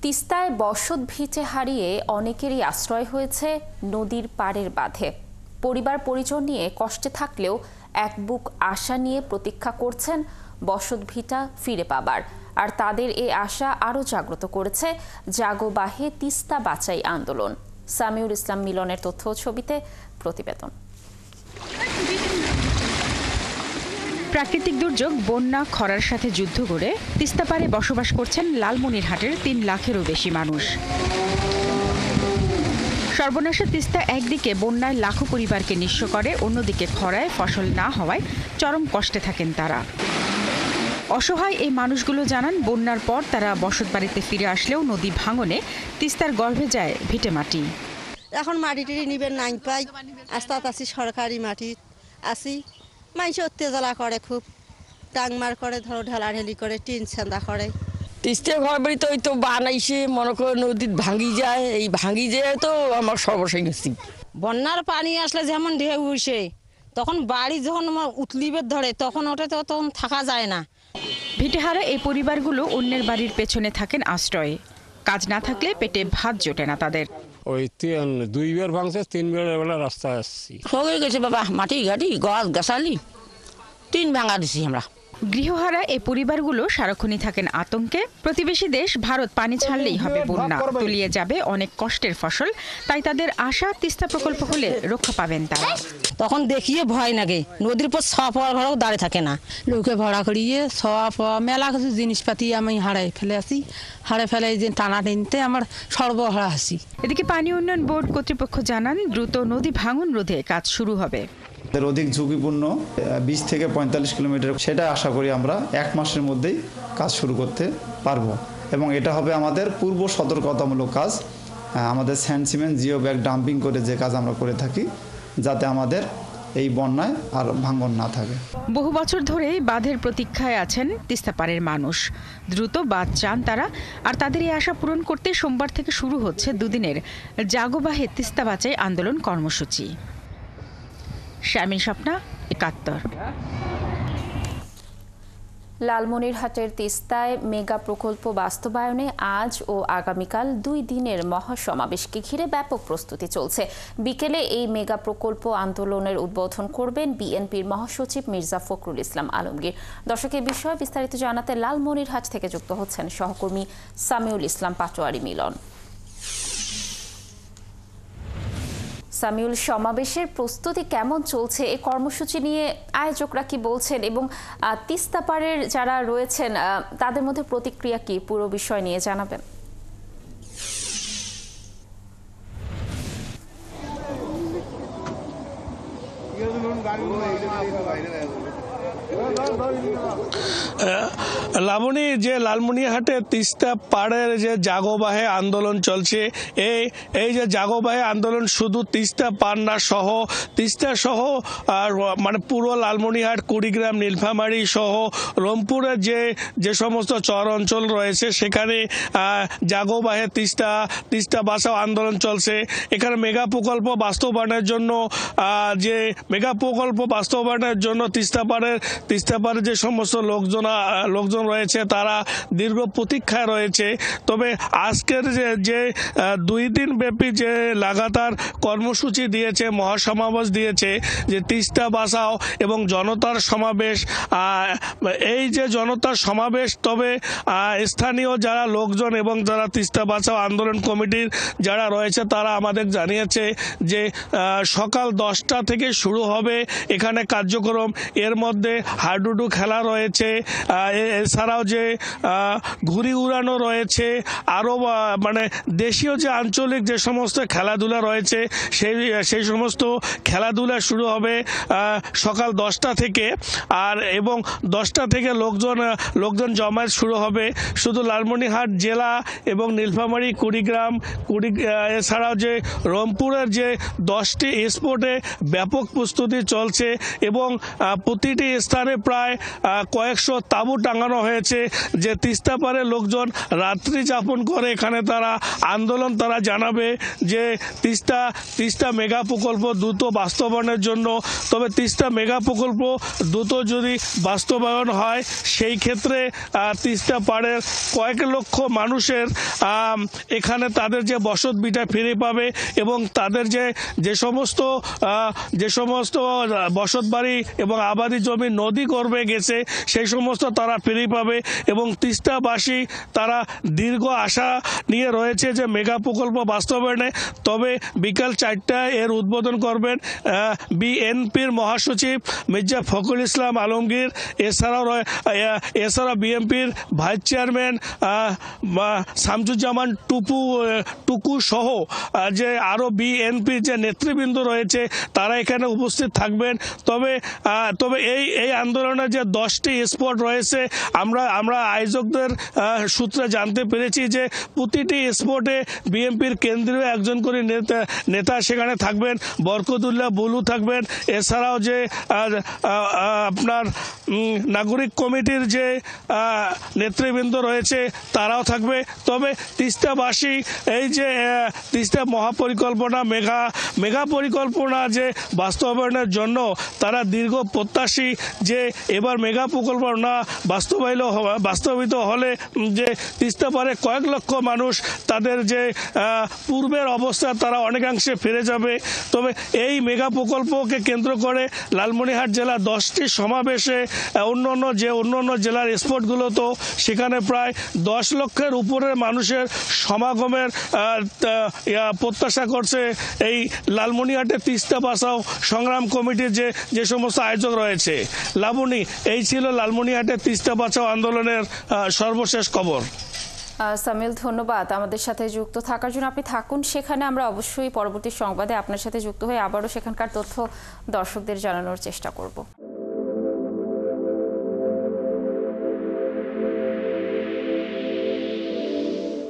তিস্তায় বসত ভিটে হারিয়ে অনেকেরই আশ্রয় হয়েছে নদীর পাড়ের বাঁধে। পরিবার পরিজন নিয়ে কষ্টে থাকলেও এক বুক আশা নিয়ে প্রতীক্ষা করছেন বসত ভিটা ফিরে পাবার। আর তাদের এই আশা আরও জাগ্রত করেছে জাগো বাহে তিস্তা বাঁচাই আন্দোলন। সামিউল ইসলাম মিলনের তথ্য ছবিতে প্রতিবেদন। প্রাকৃতিক দুর্যোগ, বন্যা, খরার সাথে যুদ্ধ করে তিস্তা পাড়ে বসবাস করছেন লালমনিরহাটের ৩ লাখেরও বেশি মানুষ। সর্বনাশা তিস্তা একদিকে বন্যায় লাখো পরিবারকে নিঃস্ব করে, অন্যদিকে খরায় ফসল না হওয়ায় চরম কষ্টে থাকেন তারা। অসহায় এই মানুষগুলো জানান, বন্যার পর তারা বসত বাড়িতে ফিরে আসলেও নদী ভাঙনে তিস্তার গর্ভে যায় ভিটে মাটি। এখন মাটি টিড়ি নিবেন নাই পাই, আস্তে আস্তে সরকারি মাটি আসি। মানুষ অত্যাচার করে, খুব টাংমার করে, ধরো ঢেলাঢেলি করে, টিন ছান্দা করে। তিস্তা ঘর বাড়ি তো ওই তো বানাইছে, মনে করো নদীর ভাঙি যায়, এই ভাঙি যায় তো আমার সর্বশেষ গেছি। বন্যার পানি আসলে যেমন ঢেউ উঠে, তখন বাড়ি যখন উতলিবের ধরে তখন ওটা তো তখন থাকা যায় না। ভিটেহারা এই পরিবারগুলো অন্যের বাড়ির পেছনে থাকেন আশ্রয়ে। কাজ না থাকলে পেটে ভাত জোটে না তাদের। ওই 2 বার ভাঙছে, 3 বেলা রাস্তায় আসছি। হয়ে গেছে বাবা, মাটি ঘাটি গাছ গাছালি 3 ভাঙা দিছি আমরা। গৃহহারা এই পরিবারগুলো সারাক্ষণই থাকেন আতঙ্কে। প্রতিবেশী দেশ ভারত পানি ছাড়লেই হবে বন্যা, তলিয়ে যাবে অনেক কষ্টের ফসল। তাই তাদের আশা, তিস্তা প্রকল্প হলে রক্ষা পাবেন তারা। তখন দেখিয়ে ভয় লাগে, নদীর উপর সব ঘরেও দাঁড়িয়ে থাকে না। লোকে ভাড়া করিয়ে সব মেলা কিছু জিনিসপাতি আমি হারাই ফেলে আসি। হারে ফেলে যে টানা টেনতে আমার সর্বহারা আসি। এদিকে পানি উন্নয়ন বোর্ড কর্তৃপক্ষ জানান, দ্রুত নদী ভাঙন রোধে কাজ শুরু হবে। অধিক ঝুঁকিপূর্ণ 20 থেকে 45 কিলোমিটার, সেটা আশা করি আমরা 1 মাসের মধ্যেই কাজ শুরু করতে পারবো। এবং এটা হবে আমাদের পূর্ব সতর্কতামূলক কাজ। আমাদের sand cement geo bag dumping করে যে কাজ আমরা করে থাকি, যাতে আমাদের এই বন্যায় আর ভাঙন না থাকে। বহু বছর ধরেই বাঁধের প্রতীক্ষায় আছেন তিস্তা পাড়ের মানুষ। দ্রুত বাঁধ চান তারা। আর তাদের এই আশা পূরণ করতে সোমবার থেকে শুরু হচ্ছে 2 দিনের জাগো বাহে তিস্তা বাঁচাই আন্দোলন কর্মসূচি। শামিল স্বপ্না, 71। লালমনিরহাটের তিস্তায় মেগা প্রকল্প বাস্তবায়নে আজ ও আগামীকাল 2 দিনের মহাসমাবেশকে ঘিরে ব্যাপক প্রস্তুতি চলছে। বিকেলে এই মেগা প্রকল্প আন্দোলনের উদ্বোধন করবেন বিএনপির মহাসচিব মির্জা ফখরুল ইসলাম আলমগীর। দর্শক, এই বিষয়ে বিস্তারিত জানাতে লালমনিরহাট থেকে যুক্ত হচ্ছেন সহকর্মী সামিউল ইসলাম পাটোয়ারি মিলন। সামিউল, সমাবেশের প্রস্তুতি কেমন চলছে? এই কর্মসূচি নিয়ে আয়োজকরা কি বলছেন এবং তিস্তা পাড়ের যারা রয়েছেন তাদের মধ্যে প্রতিক্রিয়া কি, পুরো বিষয় নিয়ে জানাবেন। লালমনিরহাটে তিস্তা পাড়ের যে জাগো বাহে আন্দোলন চলছে, এই যে জাগো বাহে আন্দোলন শুধু তিস্তা পাড় না, তিস্তা সহ মানে পুরো লালমনিরহাট, কুড়িগ্রাম, নীলফামারী সহ রংপুরের যে সমস্ত চর অঞ্চল রয়েছে সেখানে জাগো বাহে তিস্তা বাঁচাও আন্দোলন চলছে। এখানে মেগা প্রকল্প বাস্তবায়নের জন্য তিস্তা পাড়ের যে সমস্ত লোকজন রয়েছে তারা দীর্ঘ প্রতীক্ষায় রয়েছে। তবে আজকের যে 2 দিন ব্যাপী যে লাগাতার কর্মসূচি দিয়েছে, মহাসমাবেশ দিয়েছে, যে তিস্তা বাঁচাও এবং জনতার সমাবেশ, এই যে জনতার সমাবেশ, তবে স্থানীয় যারা লোকজন এবং যারা তিস্তা বাঁচাও আন্দোলন কমিটির যারা রয়েছে তারা আমাদের জানিয়েছে যে সকাল 10টা থেকে শুরু হবে এখানে কার্যক্রম। এর মধ্যে হাডুডু খেলা রয়েছে, এছাড়াও যে ঘুড়ি উড়ানো রয়েছে, আরও মানে দেশীয় যে আঞ্চলিক যে সমস্ত খেলাধুলা রয়েছে সেই সমস্ত খেলাধুলা শুরু হবে সকাল 10টা থেকে। এবং 10টা থেকে লোকজন জমায়েত শুরু হবে। শুধু লালমনিরহাট জেলা এবং নীলফামারী, কুড়িগ্রাম এছাড়াও যে রংপুরের যে 10টি স্পটে ব্যাপক প্রস্তুতি চলছে এবং প্রতিটি স্থানে প্রায় কয়েকশো তাঁবু টাঙানো হয়েছে, যে তিস্তা পারে লোকজন রাত্রি যাপন করে এখানে তারা আন্দোলন তারা জানাবে যে তিস্তা মেগা প্রকল্প দ্রুত বাস্তবায়নের জন্য। তবে তিস্তা মেগা প্রকল্প দ্রুত যদি বাস্তবায়ন হয় সেই ক্ষেত্রে তিস্তা পাড়ের কয়েক লক্ষ মানুষের এখানে তাদের যে বসত ভিটা ফিরে পাবে এবং তাদের যে সমস্ত বসত বাড়ি এবং আবাদি জমি নদী গর্ভে গেছে সেই সমস্ত তারা ফিরে পাবে। এবং তিস্তাবাসী তারা দীর্ঘ আশা নিয়ে রয়েছে যে মেগা প্রকল্প বাস্তবায়নে। তবে বিকাল 4টায় এর উদ্বোধন করবেন বিএনপির মহাসচিব মির্জা ফখরুল ইসলাম আলমগীর, এছাড়াও বিএনপির ভাইস চেয়ারম্যান শামসুজ্জামান টুকু সহ যে আরও বিএনপির যে নেতৃবৃন্দ রয়েছে তারা এখানে উপস্থিত থাকবেন। তবে এই আন্দোলনে যে 10টি স্পট রয়েছে আমরা আয়োজকদের সূত্রে জানতে পেরেছি যে প্রতিটি স্পটে বিএনপির কেন্দ্রীয় একজন করে নেতা সেখানে থাকবেন, বরকতুল্লাহ বুলু থাকবেন, এছাড়াও যে আপনার নাগরিক কমিটির যে নেতৃবৃন্দ রয়েছে তারাও থাকবে। তবে তিস্তাবাসী এই যে তিস্তা মহাপরিকল্পনা মেগা পরিকল্পনা যে বাস্তবায়নের জন্য তারা দীর্ঘ প্রত্যাশী যে এবার মেগা প্রকল্পনা বাস্তবিত হলে যে তিস্তা পারে কয়েক লক্ষ মানুষ তাদের যে পূর্বের অবস্থা তারা অনেকাংশে ফিরে যাবে। তবে এই মেগা প্রকল্পকে কেন্দ্র করে লালমনিরহাট জেলা 10টি সমাবেশে অন্যান্য জেলার স্পটগুলো তো সেখানে প্রায় 10 লক্ষের উপরের মানুষের সমাগমের প্রত্যাশা করছে এই লালমনিরহাটে তিস্তা বাঁচাও সংগ্রাম কমিটির যে সমস্ত আয়োজক রয়েছে। লাবণী, এই ছিল লালমনিরহাটে তিস্তা বাঁচাও আন্দোলনের সর্বশেষ খবর। সামিল, ধন্যবাদ আমাদের সাথে যুক্ত থাকার জন্য। আপনি থাকুন সেখানে, আমরা অবশ্যই পরবর্তী সংবাদে আপনার সাথে যুক্ত হয়ে আবারও সেখানকার তথ্য দর্শকদের জানানোর চেষ্টা করব।